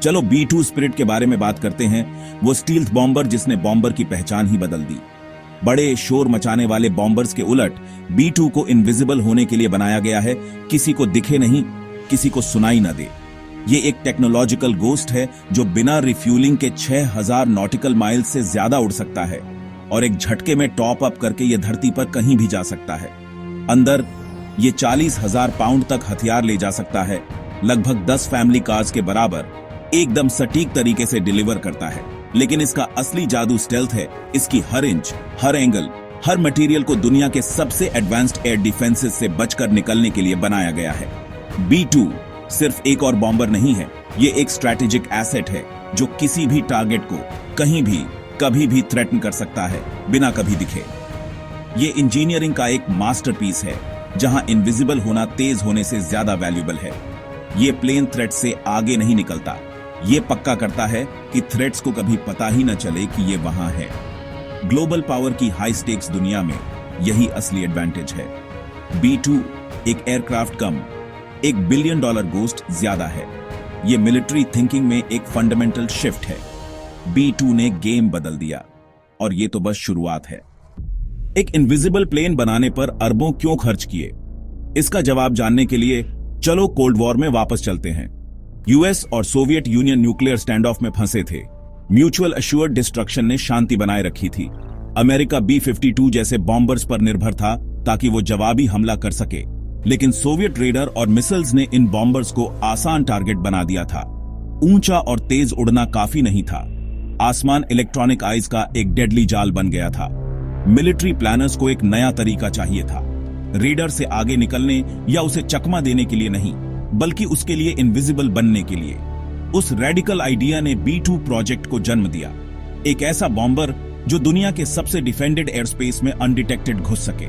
चलो B2 spirit के बारे में बात करते हैं। वो स्टील्थ बॉम्बर जिसने बॉम्बर की पहचान ही बदल दी। बड़े शोर मचाने वाले बॉम्बर्स के उलट B2 को इनविजिबल होने के लिए बनाया गया है, किसी को दिखे नहीं, किसी को सुनाई न दे। ये एक टेक्नोलॉजिकल गोस्ट है जो बिना रिफ्यूलिंग के 6000 नॉटिकल माइल से ज्यादा उड़ सकता है और एक झटके में टॉप अप करके ये धरती पर कहीं भी जा सकता है। अंदर ये 40,000 पाउंड तक हथियार ले जा सकता है, लगभग 10 फैमिली कार्स के बराबर, एकदम सटीक तरीके से डिलीवर करता है। लेकिन इसका असली जादू स्टेल्थ है। इसकी हर इंच, हर एंगल, हर मटेरियल को दुनिया के सबसे एडवांस्ड एयर डिफेंसेस से बचकर निकलने के लिए बनाया गया है। B2 सिर्फ एक और बॉम्बर नहीं है, ये एक स्ट्रैटेजिक एसेट है जो किसी भी टारगेट को कहीं भी कभी भी थ्रेटन कर सकता है बिना कभी दिखे। ये इंजीनियरिंग का एक मास्टरपीस है जहां इनविजिबल होना तेज होने से ज्यादा वैल्यूएबल है। ये प्लेन थ्रेट से आगे नहीं निकलता, ये पक्का करता है कि थ्रेट्स को कभी पता ही न चले कि ये वहां है। ग्लोबल पावर की हाई स्टेक्स दुनिया में यही असली एडवांटेज है। B2 एक एयरक्राफ्ट कम $1 बिलियन गोस्ट ज्यादा है। ये मिलिट्री थिंकिंग में एक फंडामेंटल शिफ्ट है। B2 ने गेम बदल दिया और ये तो बस शुरुआत है। एक इनविजिबल प्लेन बनाने पर अरबों क्यों खर्च किए? इसका जवाब जानने के लिए चलो कोल्ड वॉर में वापस चलते हैं। यूएस और Soviet union nuclear stand of में फंसे थे। म्यूचुअल अश्योर्ड डिस्ट्रक्शन ने शांति बनाए रखी थी। अमेरिका B-52 जैसे बॉम्बर्स पर निर्भर था ताकि वो जवाबी हमला कर सके, लेकिन सोवियत रेडर और मिसाइल्स ने इन बॉम्बर्स को आसान टारगेट बना दिया था। ऊंचा और तेज उड़ना काफी नहीं था, आसमान इलेक्ट्रॉनिक आइज का एक डेडली जाल बन गया था। मिलिट्री प्लानर्स को एक नया तरीका चाहिए था, रेडर से आगे निकलने या उसे चकमा देने के लिए नहीं, बल्कि उसके लिए इनविजिबल बनने के लिए। उस रेडिकल आइडिया ने B2 प्रोजेक्ट को जन्म दिया, एक ऐसा बॉम्बर जो दुनिया के सबसे डिफेंडेड एयर स्पेस में अनडिटेक्टेड घुस सके।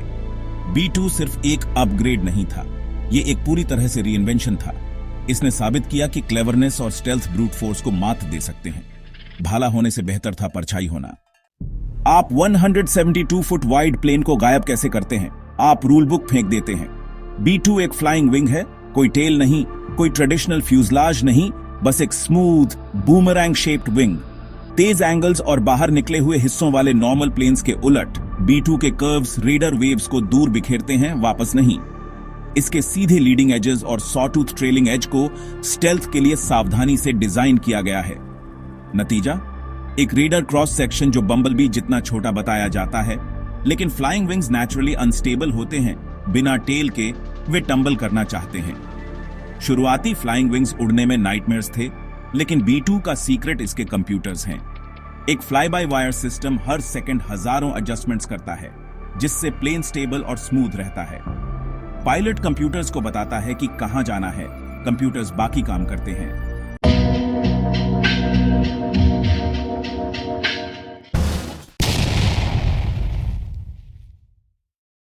B2 सिर्फ एक अपग्रेड नहीं था, ये एक पूरी तरह से रीइन्वेंशन था। इसने साबित किया कि क्लेवरनेस और स्टेल्थ ब्रूट फोर्स को मात दे सकते हैं। भाला होने से बेहतर था परछाई होना। आप 172 फुट वाइड प्लेन को गायब कैसे करते हैं? आप रूल बुक फेंक देते हैं। B2 एक फ्लाइंग विंग है, कोई टेल नहीं, कोई ट्रेडिशनल फ्यूजलाज नहीं, बस एक स्मूथ बूमरैंग शेप्ड विंग। तेज एंगल्स और बाहर निकले हुए हिस्सों वाले नॉर्मल प्लेन्स के उलट B2 के कर्व्स रेडर वेव्स को दूर बिखेरते हैं, वापस नहीं। इसके सीधे लीडिंग एजेस और सॉटूथ ट्रेलिंग एज को स्टेल्थ के लिए सावधानी से डिजाइन किया गया है। नतीजा, एक रेडर क्रॉस सेक्शन जो बम्बलबी जितना छोटा बताया जाता है, लेकिन फ्लाइंग विंग्स नेचुरली अनस्टेबल होते हैं। बिना टेल के वे टंबल करना चाहते हैं। शुरुआती फ्लाइंग विंग्स उड़ने में नाइटमेयर्स थे, लेकिन B2 का सीक्रेट इसके कंप्यूटर्स हैं। एक fly by wire system her second हजारों एडजस्टमेंट्स करता है, जिससे प्लेन स्टेबल और स्मूथ रहता है। पायलट कंप्यूटर्स को बताता है कि कहां जाना है, कंप्यूटर्स बाकी काम करते हैं।